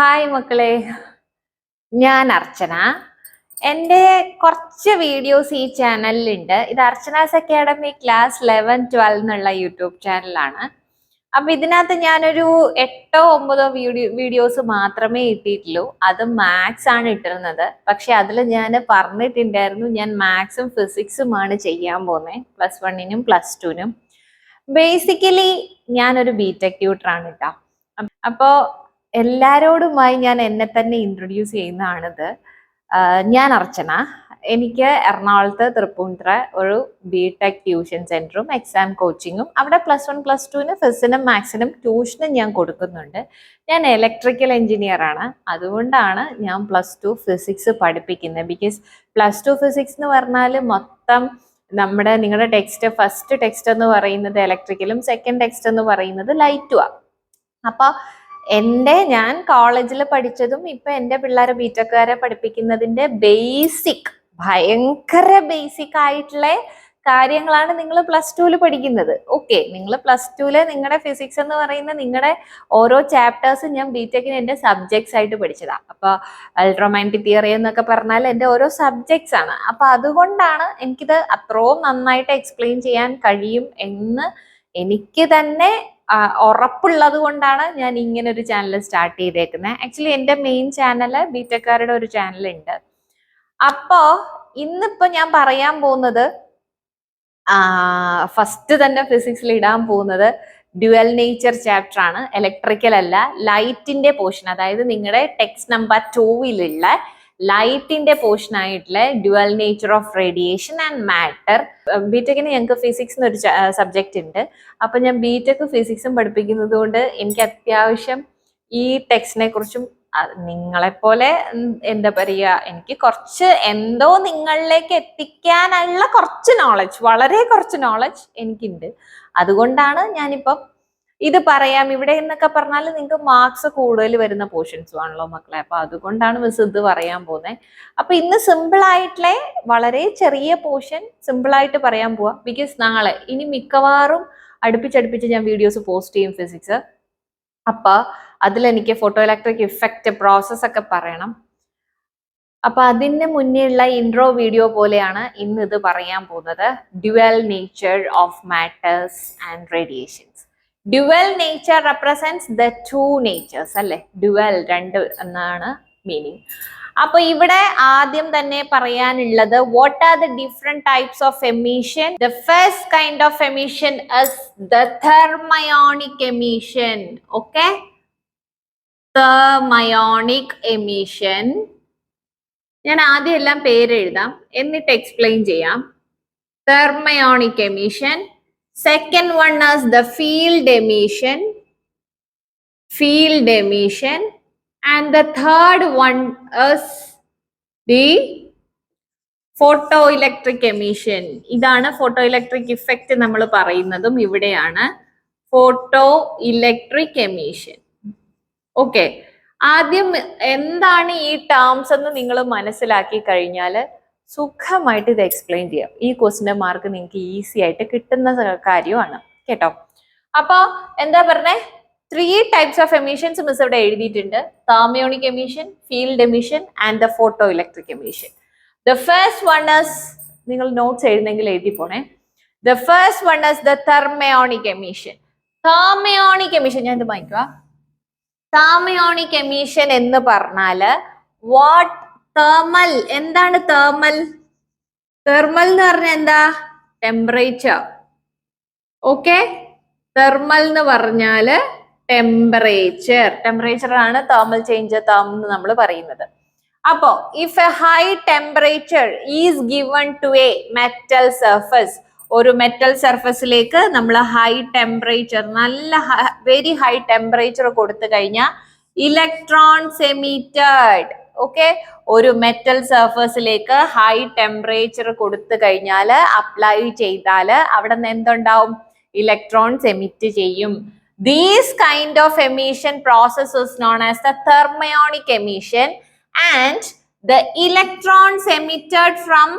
Hi മക്കളെ, ഞാൻ അർച്ചന. എൻ്റെ കുറച്ച് വീഡിയോസ് ഈ ചാനലിലുണ്ട്. ഇത് അർച്ചനാസ് അക്കാഡമി ക്ലാസ് 11-12 എന്നുള്ള യൂട്യൂബ് ചാനലാണ്. അപ്പൊ ഇതിനകത്ത് ഞാനൊരു 8-9 വീഡിയോസ് മാത്രമേ ഇട്ടിട്ടുള്ളൂ. അത് മാത്സ് ആണ് ഇട്ടിരുന്നത്. പക്ഷെ അതിൽ ഞാൻ പറഞ്ഞിട്ടുണ്ടായിരുന്നു ഞാൻ മാത്സും ഫിസിക്സുമാണ് ചെയ്യാൻ പോകുന്നത്, +1-നും +2-നും. ബേസിക്കലി ഞാനൊരു ബിടെക് ട്യൂട്ടറാണ് കേട്ടോ. അപ്പോ എല്ലാരോടുമായി ഞാൻ എന്നെ തന്നെ ഇൻട്രൊഡ്യൂസ് ചെയ്യുന്നതാണിത്. ഞാൻ അർച്ചന. എനിക്ക് എറണാകുളത്ത് തൃപ്പൂണിത്തുറ ഒരു ബിടെക് ട്യൂഷൻ സെന്ററും എക്സാം കോച്ചിങ്ങും, അവിടെ +1 +2-ന് ഫിസിനും മാത്സിനും ട്യൂഷനും ഞാൻ കൊടുക്കുന്നുണ്ട്. ഞാൻ ഇലക്ട്രിക്കൽ എഞ്ചിനീയർ ആണ്. അതുകൊണ്ടാണ് ഞാൻ +2 ഫിസിക്സ് പഠിപ്പിക്കുന്നത്. ബിക്കോസ് +2 ഫിസിക്സ് എന്ന് പറഞ്ഞാൽ മൊത്തം നിങ്ങളുടെ ഫസ്റ്റ് ടെക്സ്റ്റ് എന്ന് പറയുന്നത് ഇലക്ട്രിക്കലും സെക്കൻഡ് ടെക്സ്റ്റ് എന്ന് പറയുന്നത് ലൈറ്റുമാണ്. അപ്പൊ ഞാൻ കോളേജിൽ പഠിച്ചതും ഇപ്പൊ എൻ്റെ പിള്ളേരെ ബിടെക്കുകാരെ പഠിപ്പിക്കുന്നതിന്റെ ഭയങ്കര ബേസിക് ആയിട്ടുള്ള കാര്യങ്ങളാണ് നിങ്ങൾ +2-ല് പഠിക്കുന്നത്. ഓക്കെ, നിങ്ങൾ +2-ല് നിങ്ങളുടെ ഫിസിക്സ് എന്ന് പറയുന്ന നിങ്ങളുടെ ഓരോ ചാപ്റ്റേഴ്സും ഞാൻ ബിടെക്കിന് എൻ്റെ സബ്ജക്ട്സ് ആയിട്ട് പഠിച്ചതാണ്. അപ്പൊ ഇലക്ട്രോമാഗ്നറ്റിക് തിയറി എന്നൊക്കെ പറഞ്ഞാൽ എൻ്റെ ഓരോ സബ്ജക്ട്സ് ആണ്. അപ്പൊ അതുകൊണ്ടാണ് എനിക്കിത് അത്രയും നന്നായിട്ട് എക്സ്പ്ലെയിൻ ചെയ്യാൻ കഴിയും എന്ന് എനിക്ക് തന്നെ ഉറപ്പുള്ളത് കൊണ്ടാണ് ഞാൻ ഇങ്ങനെ ഒരു ചാനൽ സ്റ്റാർട്ട് ചെയ്തേക്കുന്നത്. ആക്ച്വലി എൻ്റെ മെയിൻ ചാനൽ ബിടെക്കാരുടെ ഒരു ചാനലുണ്ട്. അപ്പോ ഇന്നിപ്പോ ഞാൻ പറയാൻ പോകുന്നത് ഫസ്റ്റ് തന്നെ ഫിസിക്സിൽ ഇടാൻ പോകുന്നത് ഡ്യുവൽ നേച്ചർ ചാപ്റ്റർ ആണ്. ഇലക്ട്രിക്കൽ അല്ല, ലൈറ്റിന്റെ പോർഷൻ, അതായത് നിങ്ങളുടെ ടെക്സ്റ്റ് നമ്പർ 2-ലുള്ള ലൈറ്റിന്റെ പോർഷൻ ആയിട്ടുള്ള dual nature of radiation and matter. ബിടെക്കിന് ഞങ്ങൾക്ക് ഫിസിക്സ് എന്നൊരു സബ്ജക്റ്റ് ഉണ്ട്. അപ്പൊ ഞാൻ ബിടെക് ഫിസിക്സും പഠിപ്പിക്കുന്നത് കൊണ്ട് എനിക്ക് അത്യാവശ്യം ഈ ടെക്സ്റ്റിനെ കുറിച്ചും നിങ്ങളെപ്പോലെ എന്താ പറയുക, എനിക്ക് കുറച്ച് എന്തോ നിങ്ങളിലേക്ക് എത്തിക്കാനുള്ള കുറച്ച് നോളജ്, വളരെ കുറച്ച് നോളജ് എനിക്കുണ്ട്. അതുകൊണ്ടാണ് ഞാനിപ്പം ഇത് പറയാം. ഇവിടെ എന്നൊക്കെ പറഞ്ഞാൽ നിങ്ങൾക്ക് മാർക്സ് കൂടുതൽ വരുന്ന പോർഷൻസും ആണല്ലോ മക്കളെ. അപ്പൊ അതുകൊണ്ടാണ് മിസ് ഇത് പറയാൻ പോകുന്നത്. അപ്പൊ ഇന്ന് സിമ്പിൾ ആയിട്ടുള്ള വളരെ ചെറിയ പോർഷൻ സിമ്പിൾ ആയിട്ട് പറയാൻ പോവാം. ബിക്കോസ് നാളെ ഇനി മിക്കവാറും അടുപ്പിച്ചടുപ്പിച്ച് ഞാൻ വീഡിയോസ് പോസ്റ്റ് ചെയ്യും ഫിസിക്സ്. അപ്പൊ അതിലെനിക്ക് ഫോട്ടോ ഇലക്ട്രിക് ഇഫക്റ്റ് പ്രോസസ് ഒക്കെ പറയണം. അപ്പൊ അതിന് മുന്നേ ഉള്ള ഇൻട്രോ വീഡിയോ പോലെയാണ് ഇന്ന് ഇത് പറയാൻ പോകുന്നത്. Dual nature of matters and radiations. Dual nature represents the 2 natures അല്ലെ. ഡ്യുവൽ, രണ്ട് എന്നാണ് മീനിങ്. അപ്പൊ ഇവിടെ ആദ്യം തന്നെ പറയാനുള്ളത് what are the different types of emission. The first kind of emission is the thermionic emission. Okay, thermionic emission. ഞാൻ ആദ്യം എല്ലാം പേര് എഴുതാം, എന്നിട്ട് എക്സ്പ്ലെയിൻ ചെയ്യാം. Thermionic emission. Second one is the field emission, and the third one is the photoelectric emission. ഇതാണ് photoelectric effect നമ്മൾ പറയുന്നതും ഇവിടെയാണ്. photoelectric emission. ഓക്കെ, ആദ്യം എന്താണ് ഈ ടേംസ് എന്ന് നിങ്ങൾ മനസ്സിലാക്കി കഴിഞ്ഞാൽ സുഖമായിട്ട് ഇത് എക്സ്പ്ലെയിൻ ചെയ്യാം. ഈ ക്വസ്റ്റിന്റെ മാർക്ക് നിങ്ങൾക്ക് ഈസി ആയിട്ട് കിട്ടുന്ന കാര്യമാണ് കേട്ടോ. അപ്പൊ എന്താ പറഞ്ഞേ, 3 types ഓഫ് എമിഷൻസ് മിസ് ഇവിടെ എഴുതിയിട്ടുണ്ട്. Thermionic emission, field emission and the photo electric emission. The first one is, നിങ്ങൾ നോട്ട്സ് എഴുതുന്നെങ്കിൽ എഴുതി പോണേ. The first one is the thermionic emission. Thermionic emission ഞാൻ ഇത് വായിക്കുക. തെർമയോണിക് എമിഷൻ എന്ന് പറഞ്ഞാല് വാട്ട് തെർമൽ. എന്താണ് തെർമൽ? തെർമൽ എന്ന് പറഞ്ഞാൽ എന്താ? ടെമ്പറേച്ചർ. ഓക്കെ, തെർമൽ എന്ന് പറഞ്ഞാല് ടെമ്പറേച്ചർ ആണ് തെർമൽ ചേഞ്ച് എന്ന് നമ്മൾ പറയുന്നത്. അപ്പോ if a high temperature is given to a metal surface, ഒരു മെറ്റൽ സർഫസിലേക്ക് നമ്മൾ ഹൈ ടെമ്പറേച്ചർ, നല്ല വെരി ഹൈ ടെമ്പറേച്ചർ കൊടുത്തു കഴിഞ്ഞാൽ ഇലക്ട്രോൺസ് എമിറ്റഡ്. ഓക്കെ, ഒരു മെറ്റൽ സർഫസിലേക്ക് ഹൈ ടെമ്പറേച്ചർ കൊടുത്തു കഴിഞ്ഞാൽ അപ്ലൈ ചെയ്താൽ അവിടെ നിന്ന് എന്തുണ്ടാവും? ഇലക്ട്രോൺസ് എമിറ്റ് ചെയ്യും. These kind of emission process is known as the thermionic emission, and the electrons emitted from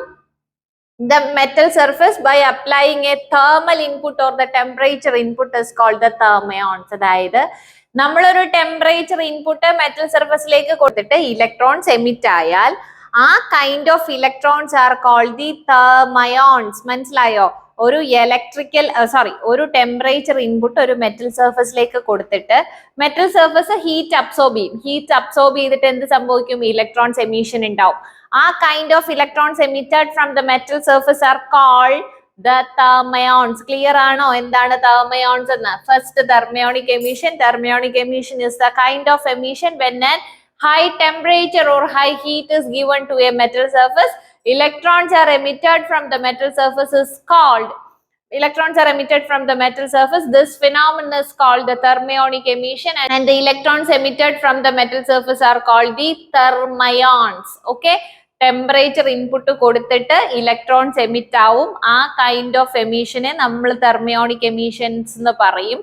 the metal surface by applying a thermal input or the temperature input is called the thermions. അതായത് നമ്മളൊരു temperature input metal സർഫസിലേക്ക് കൊടുത്തിട്ട് electrons emit ആയാൽ ആ kind of electrons are called the thermions. മനസ്സിലായോ? ഒരു ഒരു temperature input ഒരു മെറ്റൽ സർഫസിലേക്ക് കൊടുത്തിട്ട് മെറ്റൽ സർഫസ് ഹീറ്റ് അബ്സോർബ് ചെയ്യും. ഹീറ്റ് അബ്സോർബ് ചെയ്തിട്ട് എന്ത് സംഭവിക്കും? ഇലക്ട്രോൺസ് എമിഷൻ ഉണ്ടാവും. ആ kind of electrons emitted from the metal surface are called the thermions. Clear ആണോ എന്താണ് thermions എന്ന്? First, thermionic emission. Thermionic emission is the kind of emission when an high temperature or high heat is given to a metal surface. Electrons are emitted from the metal surface is called This phenomenon is called the thermionic emission, and the electrons emitted from the metal surface are called the thermions. Okay. Temperature input കൊടുത്തിട്ട് electrons emit ആവും. ആ kind of എമിഷനെ നമ്മൾ thermionic emissions എന്ന് പറയും.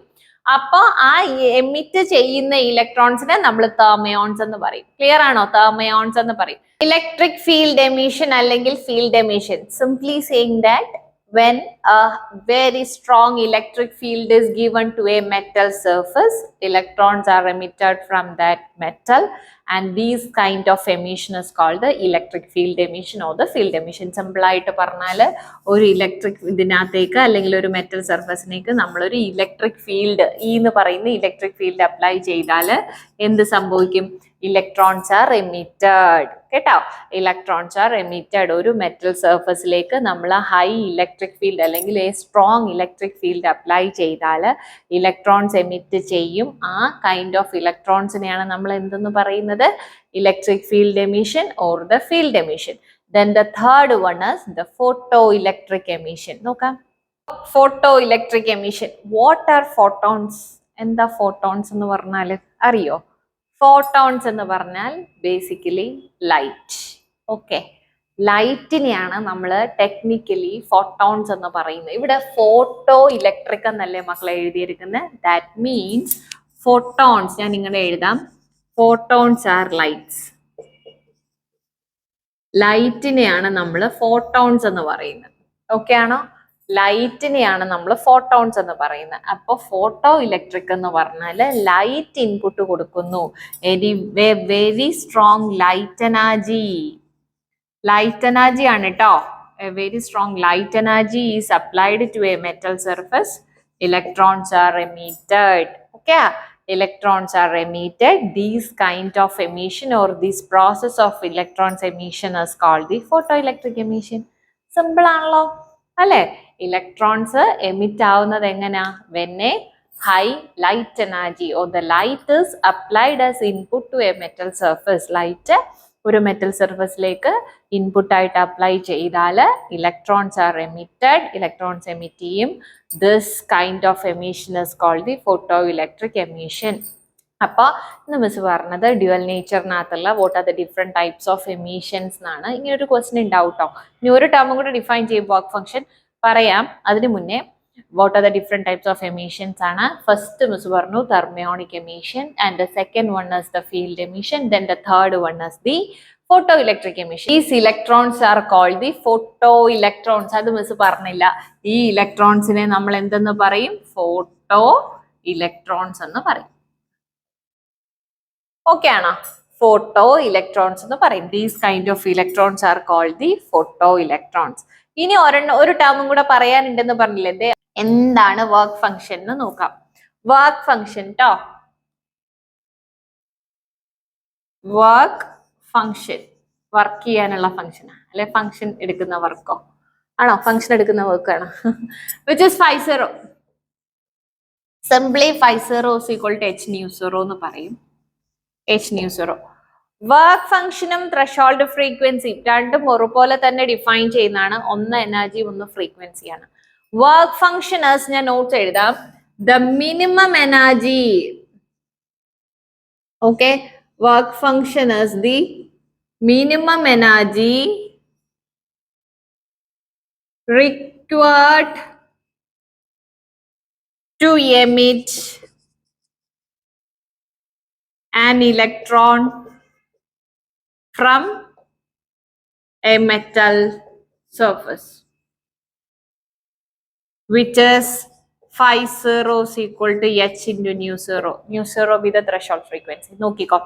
അപ്പൊ ആ emit ചെയ്യുന്ന ഇലക്ട്രോൺസിനെ നമ്മൾ തെർമിയോൺസ് എന്ന് പറയും. ക്ലിയർ ആണോ? തെർമിയോൺസ് എന്ന് പറയും. ഇലക്ട്രിക് ഫീൽഡ് എമിഷൻ അല്ലെങ്കിൽ field emission. Simply saying that when a very strong electric field is given to a metal surface, electrons are emitted from that metal, and these kind of emission is called the electric field emission or the field emission. Simple ആയിട്ട് പറഞ്ഞാൽ ഒരു electric ഇതിനകത്തേക്ക് അല്ലെങ്കിൽ ഒരു metal സർഫസിനേക്ക് നമ്മളൊരു electric field എന്ന് പറയുന്ന electric field apply ചെയ്താൽ എന്ത് സംഭവിക്കും? Electrons are emitted. കേട്ടോ? Electrons are emitted. ഒരു മെറ്റൽ സർഫസിലേക്ക് നമ്മൾ ഹൈ ഇലക്ട്രിക് ഫീൽഡ് അല്ലെങ്കിൽ സ്ട്രോങ് ഇലക്ട്രിക് ഫീൽഡ് അപ്ലൈ ചെയ്താൽ ഇലക്ട്രോൺസ് എമിറ്റ് ചെയ്യും. ആ കൈൻഡ് ഓഫ് ഇലക്ട്രോൺസിനെയാണ് നമ്മൾ എന്തെന്ന് പറയുന്നത്? Electric field emission or the field emission. Then the third one is the photoelectric emission. നോക്കാം. Photoelectric emission. What are photons? എന്താ photons എന്ന് പറഞ്ഞാൽ അറിയോ? ഫോട്ടോൺസ് എന്ന് പറഞ്ഞാൽ ബേസിക്കലി ലൈറ്റ്. ഓക്കെ, ലൈറ്റിനെയാണ് നമ്മൾ ടെക്നിക്കലി ഫോട്ടോൺസ് എന്ന് പറയുന്നത്. ഇവിടെ ഫോട്ടോ ഇലക്ട്രിക് എന്നല്ലേ മക്കളെ എഴുതിയിരിക്കുന്നത്? ദാറ്റ് മീൻസ് ഫോട്ടോൺസ് ഞാൻ ഇങ്ങനെ എഴുതാം. Photons R lights. ലൈറ്റിനെയാണ് നമ്മൾ ഫോട്ടോൺസ് എന്ന് പറയുന്നത്. ഓക്കെ ആണോ? ലൈറ്റിനെയാണ് നമ്മൾ ഫോട്ടോൺസ് എന്ന് പറയുന്നത്. അപ്പോൾ ഫോട്ടോ ഇലക്ട്രിക് എന്ന് പറഞ്ഞാൽ ലൈറ്റ് ഇൻപുട്ട് കൊടുക്കുന്നു. വെരി സ്ട്രോങ് ലൈറ്റ് എനർജി ആണ് കേട്ടോ. A very strong light energy is applied to a metal surface. Electrons are emitted. Okay, electrons are emitted. These kind of emission or this process of electrons emission is called the photoelectric emission. Simple ആണല്ലോ അല്ലേ? Electrons emit ആവുന്നത് എങ്ങനെയാ? when a high light energy or the light is applied as input to a metal surface. Light ഒരു metal സർഫസിലേക്ക് input ആയിട്ട് apply ചെയ്താൽ electrons are emitted. Electrons emit ചെയ്യും. This kind of emission is called the photoelectric emission. അപ്പോൾ ഇന്ന് miss പറഞ്ഞത് dual നേച്ചറിനകത്തുള്ള what are the different types of emissions എന്നാണ്. ഇങ്ങനെ ഒരു ക്വസ്റ്റ്യൻ ഉണ്ടാവും കേട്ടോ. ഇനി ഒരു ടേമും കൂടെ ഡിഫൈൻ ചെയ്യും, വർക്ക് ഫംഗ്ഷൻ പറയാം. അതിന് മുന്നേ what are the different types of emissions ആണ്. ഫസ്റ്റ് മിസ് പറഞ്ഞു thermionic emission, and the second one is the field emission, then the third one is the photoelectric emission. These electrons are called the photoelectrons. അത് miss പറഞ്ഞില്ല. ഈ ഇലക്ട്രോൺസിനെ നമ്മൾ എന്തെന്ന് പറയും? Photo electrons എന്ന് പറയും. ഓക്കെ ആണോ? ഫോട്ടോ ഇലക്ട്രോൺസ് എന്ന് പറയും. These kind of electrons are called the photoelectrons. ഇനി ഒരു ടേമും കൂടെ പറയാനുണ്ടെന്ന് പറഞ്ഞില്ലേ? എന്താണ് വർക്ക് ഫംഗ്ഷൻ എന്ന് നോക്കാം. വർക്ക് ഫംഗ്ഷൻ ട്ടോ. വർക്ക് ഫംഗ്ഷൻ വർക്ക് ചെയ്യാനുള്ള ഫംഗ്ഷനാ അല്ലെ? ഫംഗ്ഷൻ എടുക്കുന്ന വർക്കോ ആണോ? ഫംഗ്ഷൻ എടുക്കുന്ന വർക്ക് ആണ്. Which is 5-0. Simply 5-0 is equal to h nu 0 എന്ന് പറയും. h nu 0. വർക്ക് ഫംഗ്ഷനും ത്രഷോൾഡ് ഫ്രീക്വൻസിയും രണ്ടും ഒരുപോലെ തന്നെ ഡിഫൈൻ ചെയ്യുന്നതാണ്. ഒന്ന് എനർജി, ഒന്ന് ഫ്രീക്വൻസിയാണ്. വർക്ക് ഫംഗ്ഷൻ ഞാൻ നോട്ട്സ് എഴുതാം. The minimum energy. Okay, work function is the minimum energy required to emit an electron from a metal surface, which is phi 0 is equal to h into nu 0. Nu 0 be the threshold frequency. നോക്കിക്കോ,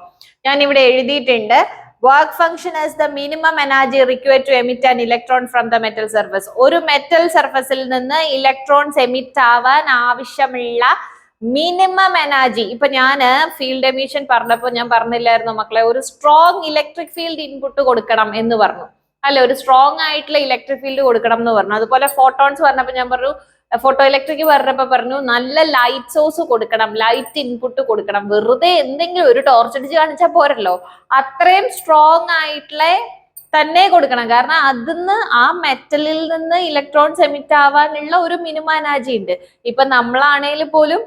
ഞാൻ ഇവിടെ എഴുതിയിട്ടുണ്ട് work function as the minimum energy required to emit an electron from the metal surface. ഒരു metal സർഫസിൽ നിന്ന് electrons emit ആവാൻ ആവശ്യമുള്ള minimum energy. ഇപ്പൊ ഞാൻ ഫീൽഡ് എമിഷൻ പറഞ്ഞപ്പോൾ ഞാൻ പറഞ്ഞില്ലായിരുന്നു മക്കളെ, ഒരു സ്ട്രോങ് ഇലക്ട്രിക് ഫീൽഡ് ഇൻപുട്ട് കൊടുക്കണം എന്ന് പറഞ്ഞു അല്ലെ, ഒരു സ്ട്രോങ് ആയിട്ടുള്ള ഇലക്ട്രിക് ഫീൽഡ് കൊടുക്കണം എന്ന് പറഞ്ഞു. അതുപോലെ ഫോട്ടോൺസ് പറഞ്ഞപ്പോൾ ഞാൻ പറഞ്ഞു, ഫോട്ടോ ഇലക്ട്രിക് പറഞ്ഞപ്പോ പറഞ്ഞു നല്ല ലൈറ്റ് സോഴ്സ് കൊടുക്കണം, ലൈറ്റ് ഇൻപുട്ട് കൊടുക്കണം. വെറുതെ എന്തെങ്കിലും ഒരു ടോർച്ച് അടിച്ച് കാണിച്ചാൽ പോരല്ലോ, അത്രയും സ്ട്രോങ് ആയിട്ടുള്ള തന്നെ കൊടുക്കണം. കാരണം അതിന്ന് ആ മെറ്റലിൽ നിന്ന് ഇലക്ട്രോൺസ് എമിറ്റ് ആവാനുള്ള ഒരു മിനിമം എനർജി ഉണ്ട്. ഇപ്പൊ നമ്മളാണെങ്കിൽ പോലും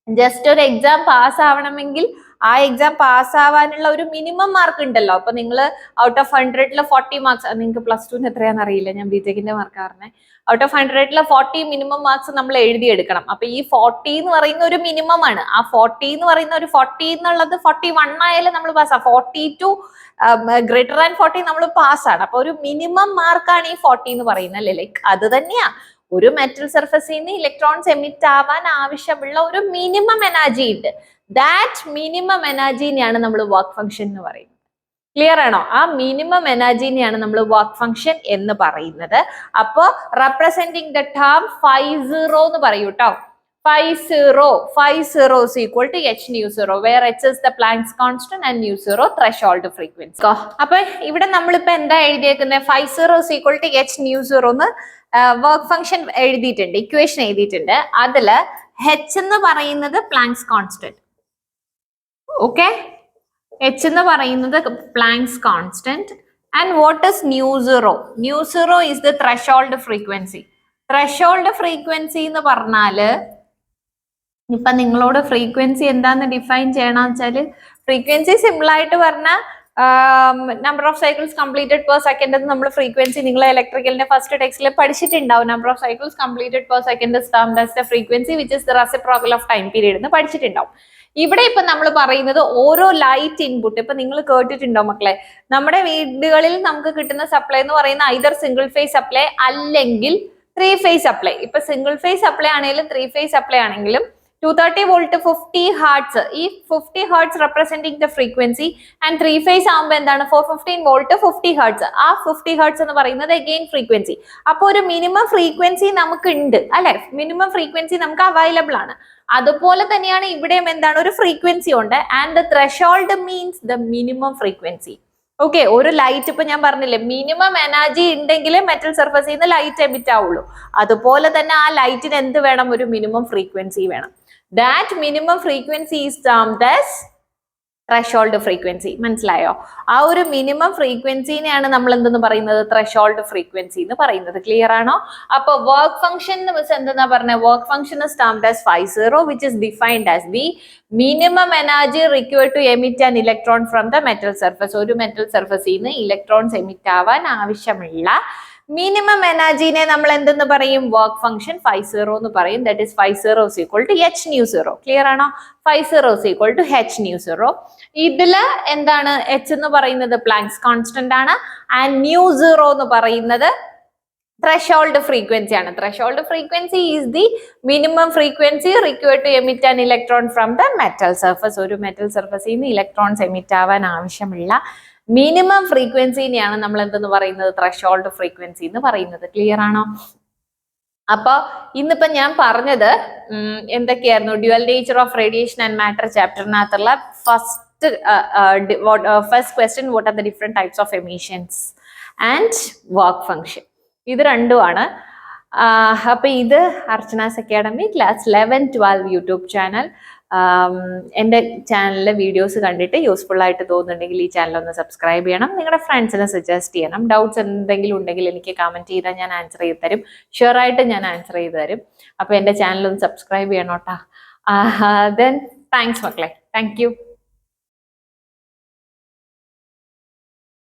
ജസ്റ്റ് ഒരു എക്സാം പാസ് ആവണമെങ്കിൽ ആ എക്സാം പാസ് ആവാനുള്ള ഒരു മിനിമം മാർക്ക് ഉണ്ടല്ലോ. അപ്പൊ നിങ്ങൾ ഔട്ട് ഓഫ് 100 40 മാർക്സ്, നിങ്ങൾക്ക് പ്ലസ് ടുവിന് എത്രയാണെന്ന് അറിയില്ല, ഞാൻ ബിടെക്കിന്റെ മാർക്ക് പറഞ്ഞേ, ഔട്ട് ഓഫ് 100 40 മിനിമം മാർക്സ് നമ്മൾ എഴുതിയെടുക്കണം. അപ്പൊ ഈ 40 എന്ന് പറയുന്ന ഒരു മിനിമം ആണ്. ആ 40 എന്ന് പറയുന്ന ഒരു 40 എന്നുള്ളത് 41 ആയാലും നമ്മൾ പാസ്സാ, 40 ടു ഗ്രേറ്റർ ദാൻ 40 നമ്മൾ പാസ്സാണ്. അപ്പൊ ഒരു മിനിമം മാർക്കാണ് ഈ 40 എന്ന് പറയുന്നത് അല്ലേ. ലൈക്ക് അത് തന്നെയാ, ഒരു മെറ്റൽ സർഫസിൽ നിന്ന് ഇലക്ട്രോൺസ് എമിറ്റ് ആവാൻ ആവശ്യമുള്ള ഒരു മിനിമം എനർജി ഉണ്ട്. ദാറ്റ് മിനിമം എനർജിനെയാണ് നമ്മൾ വർക്ക് ഫംഗ്ഷൻ എന്ന് പറയുന്നത്. ക്ലിയർ ആണോ? ആ മിനിമം എനർജിനെയാണ് നമ്മൾ വർക്ക് ഫംഗ്ഷൻ എന്ന് പറയുന്നത്. അപ്പോ റെപ്രസെന്റിങ് ദ ടേം phi 0 എന്ന് പറയൂ കേട്ടോ. phi 0 is equal to h nu 0, where h is the Planck's constant and nu 0 threshold frequency. അപ്പൊ ഇവിടെ നമ്മളിപ്പോ എന്താ എഴുതിയേക്കുന്നത്? phi 0 is equal to h nu 0 എന്ന് വർക്ക് ഫംഗ്ഷൻ എഴുതിയിട്ടുണ്ട്, ഇക്വേഷൻ എഴുതിയിട്ടുണ്ട്. അതില് h എന്ന് പറയുന്നത് പ്ലാങ്ക്സ് കോൺസ്റ്റന്റ്. ഓക്കെ, h എന്ന് പറയുന്നത് planks constant. And what is nu 0? nu 0 is the threshold frequency. threshold frequency എന്ന് പറഞ്ഞാല്, ഇപ്പൊ നിങ്ങളോട് ഫ്രീക്വൻസി എന്താന്ന് ഡിഫൈൻ ചെയ്യണമെന്ന് വെച്ചാല്, ഫ്രീക്വൻസി സിമ്പിൾ ആയിട്ട് പറഞ്ഞാൽ number of cycles completed per second എന്ന് നമ്മൾ ഫ്രീക്വൻസി നിങ്ങൾ ഇലക്ട്രിക്കലിന്റെ ഫസ്റ്റ് ടെക്സ്റ്റിൽ പഠിച്ചിട്ടുണ്ടാവും. Number of cycles completed per second is termed as the frequency which is the reciprocal of time period എന്ന് പഠിച്ചിട്ടുണ്ടാവും. ഇവിടെ ഇപ്പൊ നമ്മൾ പറയുന്നത് ഓരോ ലൈറ്റ് ഇൻപുട്ട്, ഇപ്പൊ നിങ്ങൾ കേട്ടിട്ടുണ്ടോ മക്കളെ, നമ്മുടെ വീടുകളിൽ നമുക്ക് കിട്ടുന്ന സപ്ലൈ എന്ന് പറയുന്ന ഐദർ സിംഗിൾ ഫേസ് സപ്ലൈ അല്ലെങ്കിൽ 3 ഫേസ് സപ്ലൈ. ഇപ്പൊ സിംഗിൾ ഫേസ് സപ്ലൈ ആണെങ്കിലും 3 ഫേസ് സപ്ലൈ ആണെങ്കിലും 230 വോൾട്ട് 50 ഹെർട്സ്, ഈ 50 hertz representing the frequency. And 3 phase ആകുമ്പോൾ എന്താണ് 415 വോൾട്ട് 50 ഹെർട്സ്. ആ 50 ഹെർട്സ് എന്ന് പറയുന്നത് അഗെയിൻ ഫ്രീക്വൻസി. അപ്പൊ ഒരു മിനിമം ഫ്രീക്വൻസി നമുക്ക് ഉണ്ട് അല്ലെ, മിനിമം ഫ്രീക്വൻസി നമുക്ക് അവൈലബിൾ ആണ്. അതുപോലെ തന്നെയാണ് ഇവിടെയും എന്താണ്, ഒരു ഫ്രീക്വൻസി ഉണ്ട്. And the threshold means the minimum frequency. Okay, ഒരു ലൈറ്റ് ഇപ്പൊ ഞാൻ പറഞ്ഞില്ലേ, മിനിമം എനർജി ഉണ്ടെങ്കിലേ മെറ്റൽ സർഫസിൽ നിന്ന് ലൈറ്റ് എമിറ്റ് ആവുള്ളൂ. അതുപോലെ തന്നെ ആ ലൈറ്റിന് എന്ത് വേണം, ഒരു മിനിമം ഫ്രീക്വൻസി വേണം. That minimum frequency is termed as threshold frequency. മനസ്സിലായോ? ആ ഒരു മിനിമം ഫ്രീക്വൻസിനെയാണ് നമ്മൾ എന്തെന്ന് പറയുന്നത്, ത്രെഷോൾഡ് ഫ്രീക്വൻസി എന്ന് പറയുന്നത്. ക്ലിയർ ആണോ? അപ്പൊ വർക്ക് ഫംഗ്ഷൻ എന്തെന്നാ പറഞ്ഞത്? Work function is termed as phi 0 which is defined as the minimum energy required to emit an electron from the metal surface. ഒരു മെറ്റൽ സർഫസിൽ നിന്ന് ഇലക്ട്രോൺസ് എമിറ്റ് ആവാൻ ആവശ്യമുള്ള മിനിമം എനർജിനെ നമ്മൾ എന്തെന്ന് പറയും? വർക്ക് ഫംഗ്ഷൻ phi 0 എന്ന് പറയും. That is phi 0 is equal to h nu 0. Clear ആണോ? phi 0 is equal to h nu 0. ഇതില് എന്താണ് h എന്ന് പറയുന്നത്? പ്ലാങ്ക്സ് കോൺസ്റ്റന്റ് ആണ്. ആൻഡ് nu 0 എന്ന് പറയുന്നത് threshold frequency ആണ്. threshold frequency is the minimum frequency required to emit an electron from the metal surface. ഒരു മെറ്റൽ സർഫസിൽ നിന്ന് ഇലക്ട്രോൺസ് എമിറ്റ് ആവാൻ ആവശ്യമുള്ള മിനിമം ഫ്രീക്വൻസിനെയാണ് നമ്മൾ എന്തെന്ന് പറയുന്നത്? ത്രെഷോൾഡ് ഫ്രീക്വൻസി എന്ന് പറയുന്നത്. ക്ലിയർ ആണോ? അപ്പൊ ഇന്നിപ്പോ ഞാൻ പറഞ്ഞത് എന്തൊക്കെയായിരുന്നു? Dual nature of radiation and matter ചാപ്റ്ററിനകത്തുള്ള first question, what are the different types of emissions and work function. ഇത് രണ്ടുമാണ്. അപ്പൊ ഇത് Archana's academy class 11-12 YouTube channel. എൻ്റെ ചാനലിലെ വീഡിയോസ് കണ്ടിട്ട് യൂസ്ഫുൾ ആയിട്ട് തോന്നുന്നുണ്ടെങ്കിൽ ഈ ചാനൽ ഒന്ന് സബ്സ്ക്രൈബ് ചെയ്യണം. നിങ്ങളുടെ ഫ്രണ്ട്സിനെ സജസ്റ്റ് ചെയ്യണം. ഡൗട്ട്സ് എന്തെങ്കിലും ഉണ്ടെങ്കിൽ എനിക്ക് കമൻറ്റ് ചെയ്താൽ ഞാൻ ആൻസർ ചെയ്ത് തരും. ഷുവർ ആയിട്ട് ഞാൻ ആൻസർ ചെയ്ത് തരും. അപ്പോൾ എൻ്റെ ചാനൽ ഒന്ന് സബ്സ്ക്രൈബ് ചെയ്യണം കേട്ടോ. ദെൻ താങ്ക്സ് മക്കളെ. Thank you.